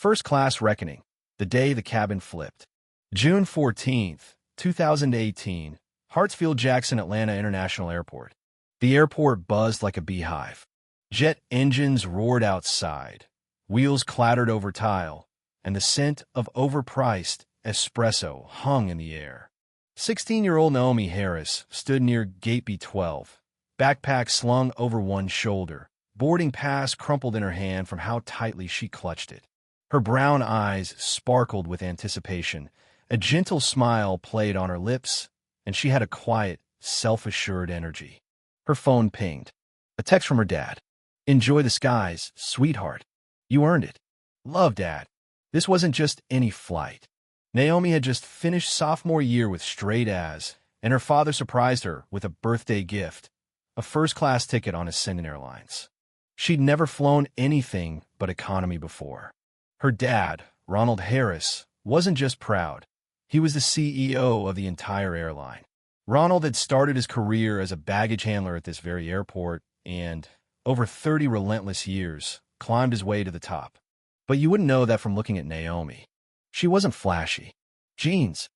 First Class Reckoning, the day the cabin flipped. June 14th, 2018, Hartsfield-Jackson Atlanta International Airport. The airport buzzed like a beehive. Jet engines roared outside, wheels clattered over tile, and the scent of overpriced espresso hung in the air. 16-year-old Naomi Harris stood near Gate B12, backpack slung over one shoulder, boarding pass crumpled in her hand from how tightly she clutched it. Her brown eyes sparkled with anticipation, a gentle smile played on her lips, and she had a quiet, self-assured energy. Her phone pinged. A text from her dad. "Enjoy the skies, sweetheart. You earned it. Love, Dad." This wasn't just any flight. Naomi had just finished sophomore year with straight A's, and her father surprised her with a birthday gift, a first-class ticket on Ascendant Airlines. She'd never flown anything but economy before. Her dad, Ronald Harris, wasn't just proud. He was the CEO of the entire airline. Ronald had started his career as a baggage handler at this very airport and, over 30 relentless years, climbed his way to the top. But you wouldn't know that from looking at Naomi. She wasn't flashy. Jeans,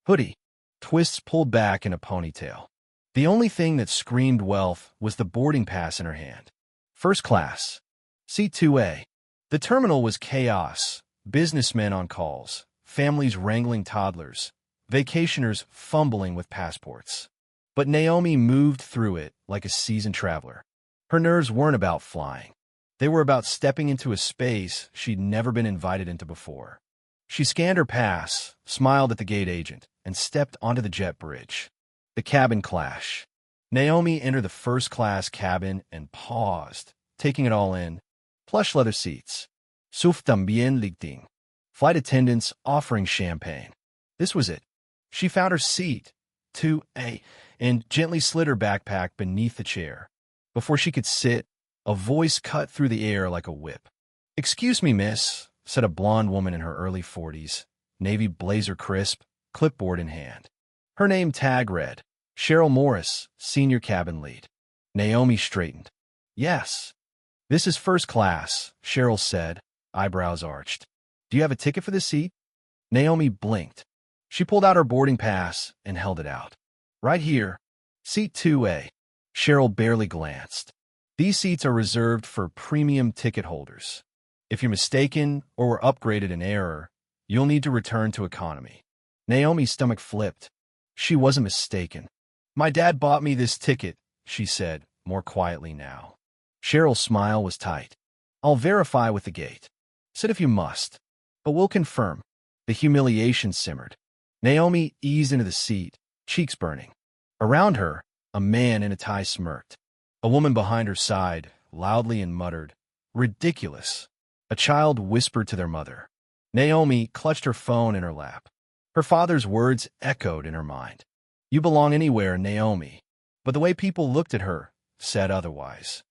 hoodie, twists pulled back in a ponytail. The only thing that screamed wealth was the boarding pass in her hand. First class. Seat 2A. The terminal was chaos. Businessmen on calls, families wrangling toddlers, vacationers fumbling with passports. But Naomi moved through it like a seasoned traveler. Her nerves weren't about flying. They were about stepping into a space she'd never been invited into before. She scanned her pass, smiled at the gate agent, and stepped onto the jet bridge. The cabin clash. Naomi entered the first-class cabin and paused, taking it all in. Plush leather seats. Suf también ligting. Flight attendants offering champagne. This was it. She found her seat, 2A, and gently slid her backpack beneath the chair. Before she could sit, a voice cut through the air like a whip. "Excuse me, miss," said a blonde woman in her early 40s, navy blazer crisp, clipboard in hand. Her name tag read, Cheryl Morris, senior cabin lead. Naomi straightened. "Yes." "This is first class," Cheryl said, eyebrows arched. "Do you have a ticket for this seat?" Naomi blinked. She pulled out her boarding pass and held it out. "Right here. Seat 2A." Cheryl barely glanced. "These seats are reserved for premium ticket holders. If you're mistaken or were upgraded in error, you'll need to return to economy." Naomi's stomach flipped. She wasn't mistaken. "My dad bought me this ticket," she said, more quietly now. Cheryl's smile was tight. "I'll verify with the gate. Sit if you must, but we'll confirm." The humiliation simmered. Naomi eased into the seat, cheeks burning. Around her, a man in a tie smirked. A woman behind her sighed, loudly, and muttered, "Ridiculous." A child whispered to their mother. Naomi clutched her phone in her lap. Her father's words echoed in her mind. "You belong anywhere, Naomi." But the way people looked at her said otherwise.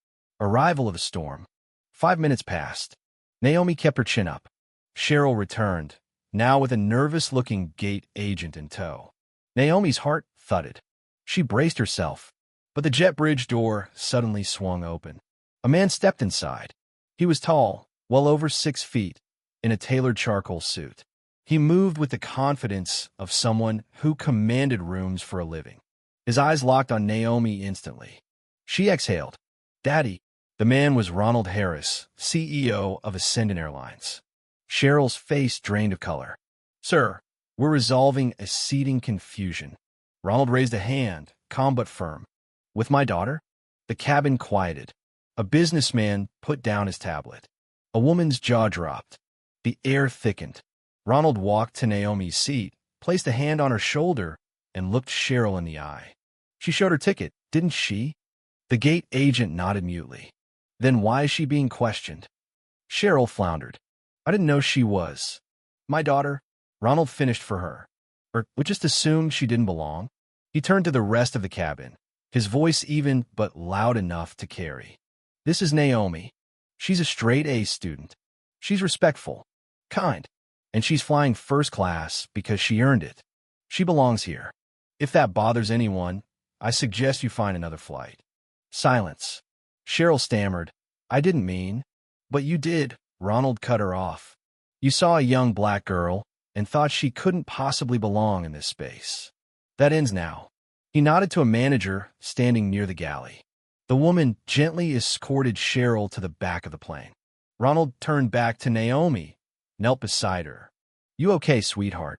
Arrival of a storm. 5 minutes passed. Naomi kept her chin up. Cheryl returned, now with a nervous-looking gate agent in tow. Naomi's heart thudded. She braced herself, but the jet bridge door suddenly swung open. A man stepped inside. He was tall, well over 6 feet, in a tailored charcoal suit. He moved with the confidence of someone who commanded rooms for a living. His eyes locked on Naomi instantly. She exhaled. "Daddy." The man was Ronald Harris, CEO of Ascendant Airlines. Cheryl's face drained of color. "Sir, we're resolving a seating confusion." Ronald raised a hand, calm but firm. "With my daughter?" The cabin quieted. A businessman put down his tablet. A woman's jaw dropped. The air thickened. Ronald walked to Naomi's seat, placed a hand on her shoulder, and looked Cheryl in the eye. "She showed her ticket, didn't she?" The gate agent nodded mutely. "Then why is she being questioned?" Cheryl floundered. "I didn't know she was." "My daughter." Ronald finished for her. "Or we just assumed she didn't belong." He turned to the rest of the cabin, his voice even but loud enough to carry. "This is Naomi. She's a straight-A student. She's respectful, kind, and she's flying first class because she earned it. She belongs here. If that bothers anyone, I suggest you find another flight." Silence. Cheryl stammered, "I didn't mean." "But you did," Ronald cut her off. You saw a young black girl and thought she couldn't possibly belong in this space. That ends now. He nodded to a manager standing near the galley. The woman gently escorted Cheryl to the back of the plane. Ronald turned back to Naomi, knelt beside her. You okay, sweetheart?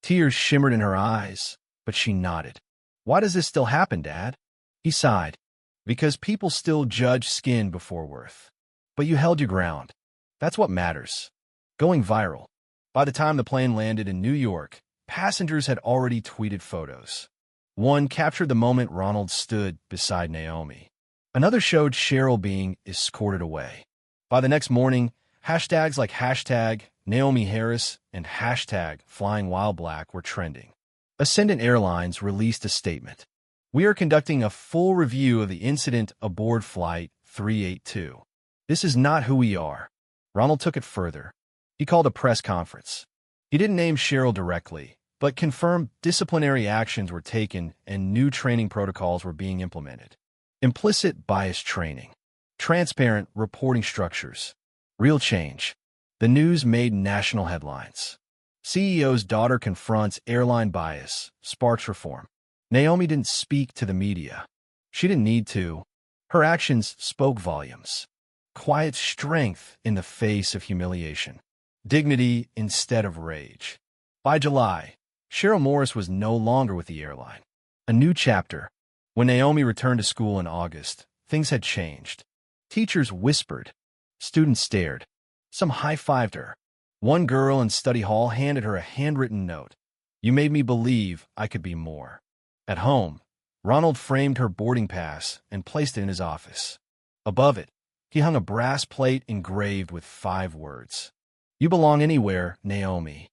Tears shimmered in her eyes, but she nodded. Why does this still happen, Dad? He sighed. Because people still judge skin before worth. But you held your ground. That's what matters. Going viral. By the time the plane landed in New York, passengers had already tweeted photos. One captured the moment Ronald stood beside Naomi. Another showed Cheryl being escorted away. By the next morning, hashtags like hashtag Naomi Harris and hashtag Flying While Black were trending. Ascendant Airlines released a statement. We are conducting a full review of the incident aboard Flight 382. This is not who we are. Ronald took it further. He called a press conference. He didn't name Cheryl directly, but confirmed disciplinary actions were taken and new training protocols were being implemented. Implicit bias training. Transparent reporting structures. Real change. The news made national headlines. CEO's daughter confronts airline bias, sparks reform. Naomi didn't speak to the media. She didn't need to. Her actions spoke volumes. Quiet strength in the face of humiliation. Dignity instead of rage. By July, Cheryl Morris was no longer with the airline. A new chapter. When Naomi returned to school in August, things had changed. Teachers whispered. Students stared. Some high-fived her. One girl in study hall handed her a handwritten note. You made me believe I could be more. At home, Ronald framed her boarding pass and placed it in his office. Above it, he hung a brass plate engraved with 5 words. You belong anywhere, Naomi.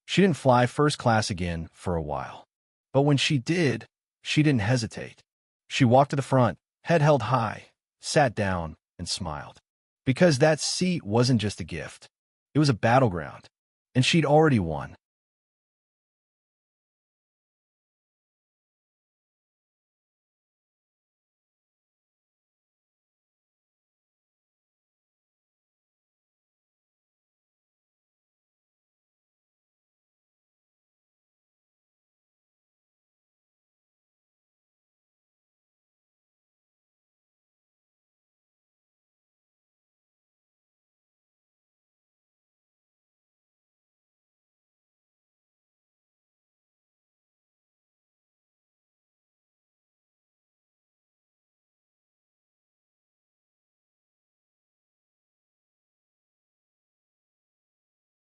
She didn't fly first class again for a while. But when she did, she didn't hesitate. She walked to the front, head held high, sat down, and smiled. Because that seat wasn't just a gift. It was a battleground. And she'd already won.